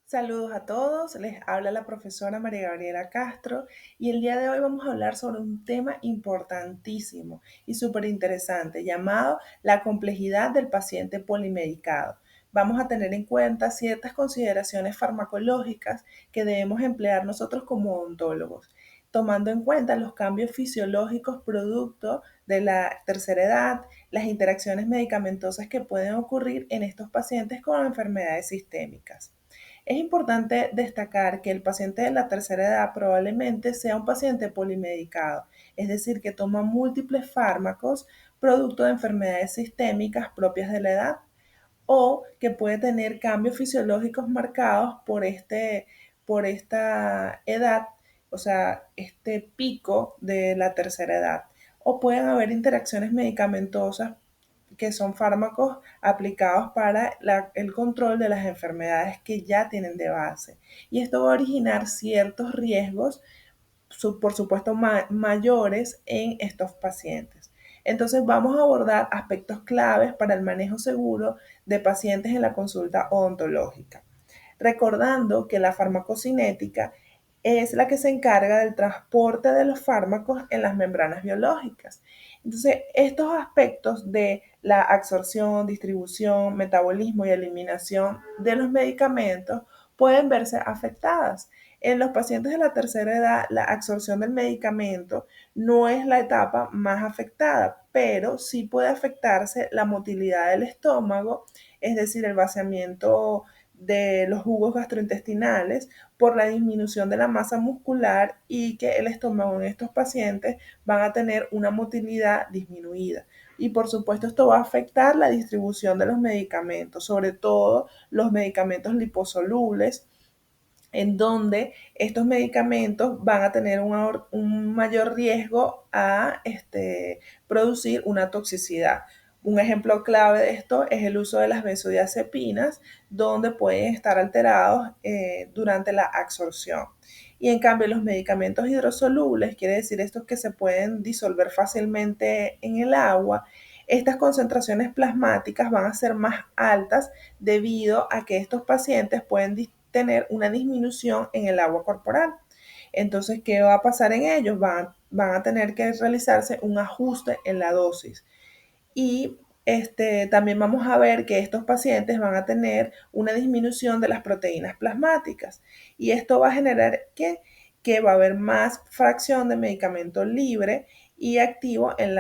Saludos a todos, les habla la profesora María Gabriela Castro y el día de hoy vamos a hablar sobre un tema importantísimo y súper interesante llamado la complejidad del paciente polimedicado. Vamos a tener en cuenta ciertas consideraciones farmacológicas que debemos emplear nosotros como odontólogos, tomando en cuenta los cambios fisiológicos producto de la tercera edad, las interacciones medicamentosas que pueden ocurrir en estos pacientes con enfermedades sistémicas. Es importante destacar que el paciente de la tercera edad probablemente sea un paciente polimedicado, es decir, que toma múltiples fármacos producto de enfermedades sistémicas propias de la edad o que puede tener cambios fisiológicos marcados por esta edad, o sea, este pico de la tercera edad. O pueden haber interacciones medicamentosas que son fármacos aplicados para el control de las enfermedades que ya tienen de base. Y esto va a originar ciertos riesgos, por supuesto, mayores en estos pacientes. Entonces vamos a abordar aspectos claves para el manejo seguro de pacientes en la consulta odontológica, recordando que la farmacocinética es la que se encarga del transporte de los fármacos en las membranas biológicas. Entonces, estos aspectos de la absorción, distribución, metabolismo y eliminación de los medicamentos pueden verse afectadas. En los pacientes de la tercera edad, la absorción del medicamento no es la etapa más afectada, pero sí puede afectarse la motilidad del estómago, es decir, el vaciamiento de los jugos gastrointestinales por la disminución de la masa muscular y que el estómago en estos pacientes van a tener una motilidad disminuida. Y por supuesto esto va a afectar la distribución de los medicamentos, sobre todo los medicamentos liposolubles, en donde estos medicamentos van a tener un mayor riesgo a producir una toxicidad. Un ejemplo clave de esto es el uso de las benzodiazepinas, donde pueden estar alterados durante la absorción. Y en cambio, los medicamentos hidrosolubles, quiere decir estos que se pueden disolver fácilmente en el agua, estas concentraciones plasmáticas van a ser más altas debido a que estos pacientes pueden tener una disminución en el agua corporal. Entonces, ¿qué va a pasar en ellos? Van a tener que realizarse un ajuste en la dosis. Y también vamos a ver que estos pacientes van a tener una disminución de las proteínas plasmáticas. Y esto va a generar que va a haber más fracción de medicamento libre y activo en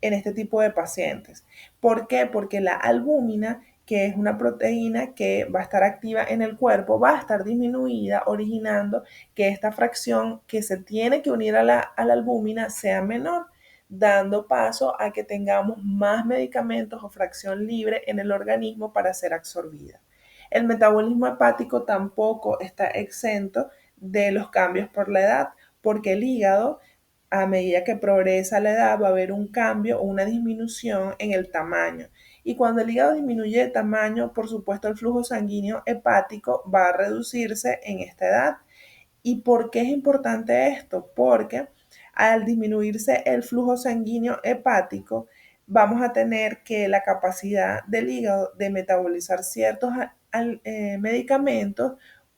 este tipo de pacientes. ¿Por qué? Porque la albúmina, que es una proteína que va a estar activa en el cuerpo, va a estar disminuida, originando que esta fracción que se tiene que unir a la albúmina sea menor, dando paso a que tengamos más medicamentos o fracción libre en el organismo para ser absorbida. El metabolismo hepático tampoco está exento de los cambios por la edad, porque el hígado, a medida que progresa la edad, va a haber un cambio o una disminución en el tamaño. Y cuando el hígado disminuye de tamaño, por supuesto, el flujo sanguíneo hepático va a reducirse en esta edad. ¿Y por qué es importante esto? Porque al disminuirse el flujo sanguíneo hepático, vamos a tener que la capacidad del hígado de metabolizar ciertos medicamentos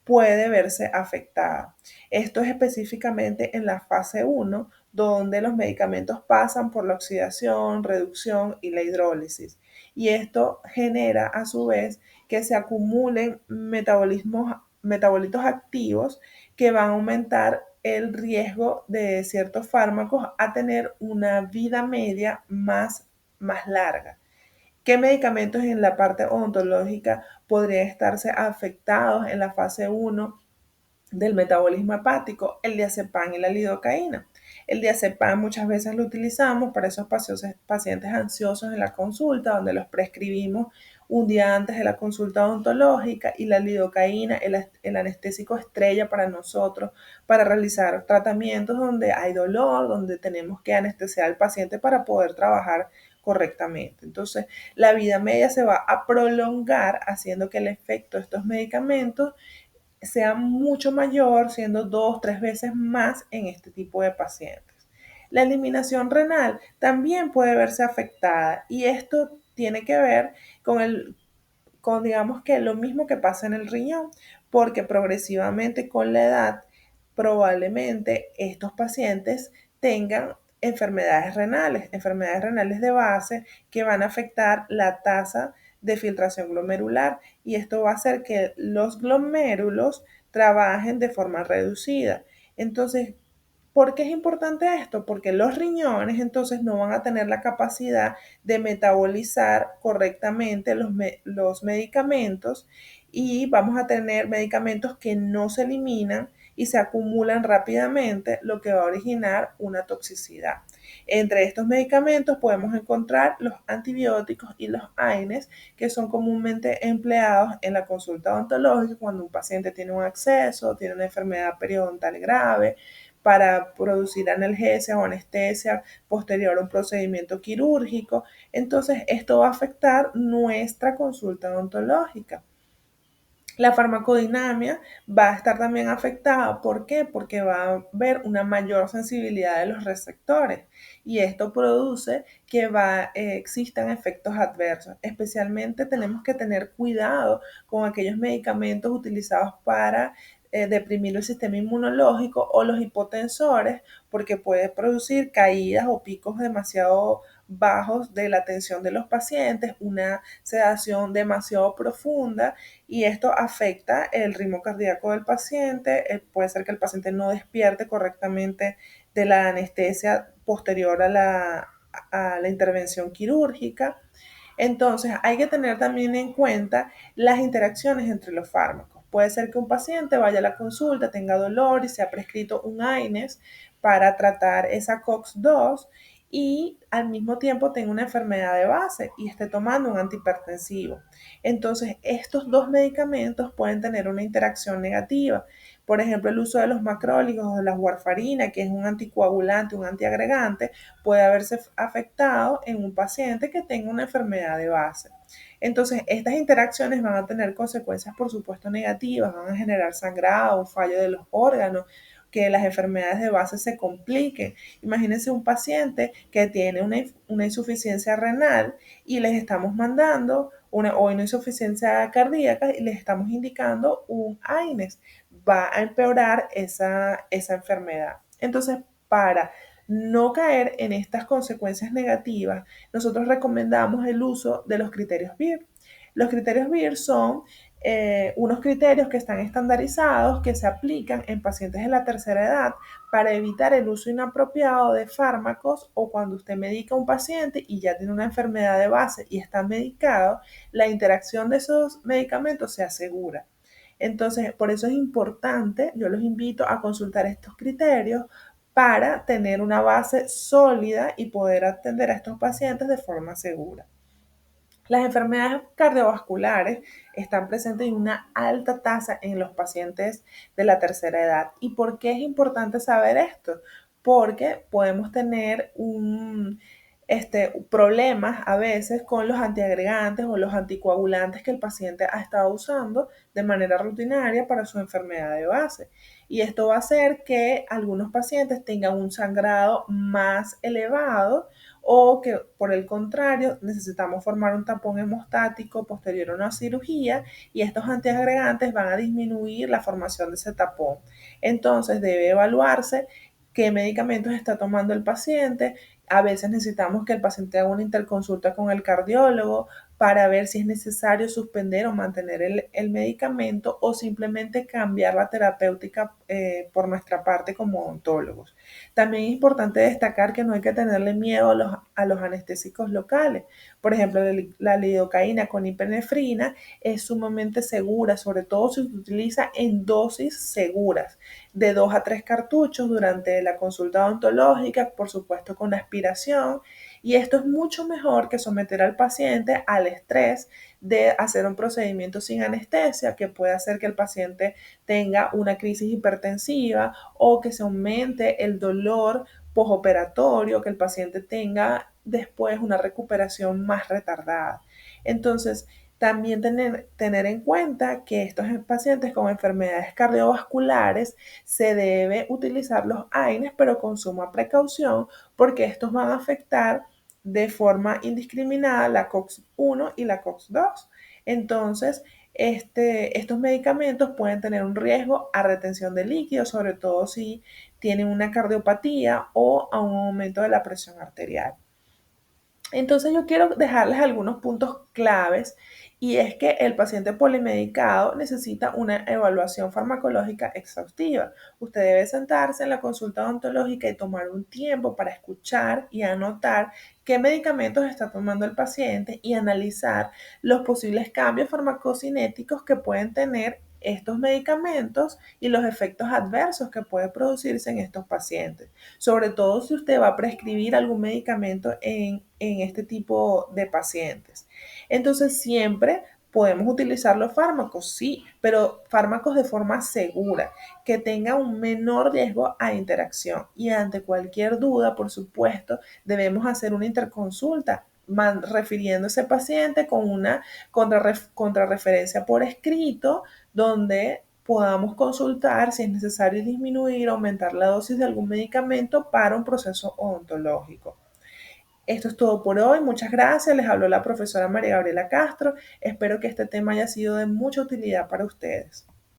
puede verse afectada. Esto es específicamente en la fase uno, donde los medicamentos pasan por la oxidación, reducción y la hidrólisis. Y esto genera a su vez que se acumulen metabolitos activos que van a aumentar el riesgo de ciertos fármacos a tener una vida media más larga. ¿Qué medicamentos en la parte odontológica podrían estarse afectados en la fase uno del metabolismo hepático? El diazepam y la lidocaína. El diazepam muchas veces lo utilizamos para esos pacientes ansiosos en la consulta, donde los prescribimos un día antes de la consulta odontológica, y la lidocaína, el anestésico estrella para nosotros, para realizar tratamientos donde hay dolor, donde tenemos que anestesiar al paciente para poder trabajar correctamente. Entonces, la vida media se va a prolongar haciendo que el efecto de estos medicamentos sea mucho mayor, siendo 2, 3 veces más en este tipo de pacientes. La eliminación renal también puede verse afectada y esto tiene que ver con digamos que lo mismo que pasa en el riñón, porque progresivamente con la edad probablemente estos pacientes tengan enfermedades renales de base que van a afectar la tasa de filtración glomerular y esto va a hacer que los glomérulos trabajen de forma reducida. Entonces, ¿por qué es importante esto? Porque los riñones entonces no van a tener la capacidad de metabolizar correctamente los medicamentos y vamos a tener medicamentos que no se eliminan y se acumulan rápidamente, lo que va a originar una toxicidad. Entre estos medicamentos podemos encontrar los antibióticos y los AINES, que son comúnmente empleados en la consulta odontológica cuando un paciente tiene un absceso, tiene una enfermedad periodontal grave, para producir analgesia o anestesia posterior a un procedimiento quirúrgico. Entonces, esto va a afectar nuestra consulta odontológica. La farmacodinamia va a estar también afectada. ¿Por qué? Porque va a haber una mayor sensibilidad de los receptores y esto produce que existan efectos adversos. Especialmente tenemos que tener cuidado con aquellos medicamentos utilizados para deprimir el sistema inmunológico o los hipotensores porque puede producir caídas o picos demasiado bajos de la tensión de los pacientes, una sedación demasiado profunda y esto afecta el ritmo cardíaco del paciente. Puede ser que el paciente no despierte correctamente de la anestesia posterior a la intervención quirúrgica. Entonces, hay que tener también en cuenta las interacciones entre los fármacos. Puede ser que un paciente vaya a la consulta, tenga dolor y se ha prescrito un AINES para tratar esa COX-2 y al mismo tiempo tenga una enfermedad de base y esté tomando un antihipertensivo. Entonces, estos dos medicamentos pueden tener una interacción negativa. Por ejemplo, el uso de los macróligos o de la warfarina, que es un anticoagulante, un antiagregante, puede haberse afectado en un paciente que tenga una enfermedad de base. Entonces, estas interacciones van a tener consecuencias, por supuesto, negativas, van a generar sangrado, un fallo de los órganos, que las enfermedades de base se compliquen. Imagínense un paciente que tiene una insuficiencia renal y les estamos mandando una insuficiencia cardíaca y les estamos indicando un AINES. Va a empeorar esa enfermedad. Entonces, para no caer en estas consecuencias negativas, nosotros recomendamos el uso de los criterios BIR. Los criterios BIR son unos criterios que están estandarizados que se aplican en pacientes de la tercera edad para evitar el uso inapropiado de fármacos o cuando usted medica a un paciente y ya tiene una enfermedad de base y está medicado, la interacción de esos medicamentos se asegura. Entonces, por eso es importante, yo los invito a consultar estos criterios para tener una base sólida y poder atender a estos pacientes de forma segura. Las enfermedades cardiovasculares están presentes en una alta tasa en los pacientes de la tercera edad. ¿Y por qué es importante saber esto? Porque podemos tener problemas a veces con los antiagregantes o los anticoagulantes que el paciente ha estado usando de manera rutinaria para su enfermedad de base. Y esto va a hacer que algunos pacientes tengan un sangrado más elevado o que por el contrario necesitamos formar un tampón hemostático posterior a una cirugía y estos antiagregantes van a disminuir la formación de ese tapón. Entonces debe evaluarse qué medicamentos está tomando el paciente. A veces necesitamos que el paciente haga una interconsulta con el cardiólogo para ver si es necesario suspender o mantener el medicamento o simplemente cambiar la terapéutica por nuestra parte como odontólogos. También es importante destacar que no hay que tenerle miedo a los anestésicos locales. Por ejemplo, la lidocaína con epinefrina es sumamente segura, sobre todo si se utiliza en dosis seguras, de 2 a 3 cartuchos durante la consulta odontológica, por supuesto con aspiración. Y esto es mucho mejor que someter al paciente al estrés de hacer un procedimiento sin anestesia, que puede hacer que el paciente tenga una crisis hipertensiva o que se aumente el dolor postoperatorio, que el paciente tenga después una recuperación más retardada. Entonces, también tener en cuenta que estos pacientes con enfermedades cardiovasculares se debe utilizar los AINES, pero con suma precaución, porque estos van a afectar de forma indiscriminada la COX-1 y la COX-2. Entonces, estos medicamentos pueden tener un riesgo a retención de líquidos, sobre todo si tienen una cardiopatía o a un aumento de la presión arterial. Entonces yo quiero dejarles algunos puntos claves y es que el paciente polimedicado necesita una evaluación farmacológica exhaustiva. Usted debe sentarse en la consulta odontológica y tomar un tiempo para escuchar y anotar qué medicamentos está tomando el paciente y analizar los posibles cambios farmacocinéticos que pueden tener estos medicamentos y los efectos adversos que puede producirse en estos pacientes, sobre todo si usted va a prescribir algún medicamento en este tipo de pacientes. Entonces, siempre podemos utilizar los fármacos, sí, pero fármacos de forma segura, que tengan un menor riesgo a interacción. Y ante cualquier duda, por supuesto, debemos hacer una interconsulta refiriendo a ese paciente con una contrarreferencia por escrito, donde podamos consultar si es necesario disminuir o aumentar la dosis de algún medicamento para un proceso odontológico. Esto es todo por hoy. Muchas gracias. Les habló la profesora María Gabriela Castro. Espero que este tema haya sido de mucha utilidad para ustedes.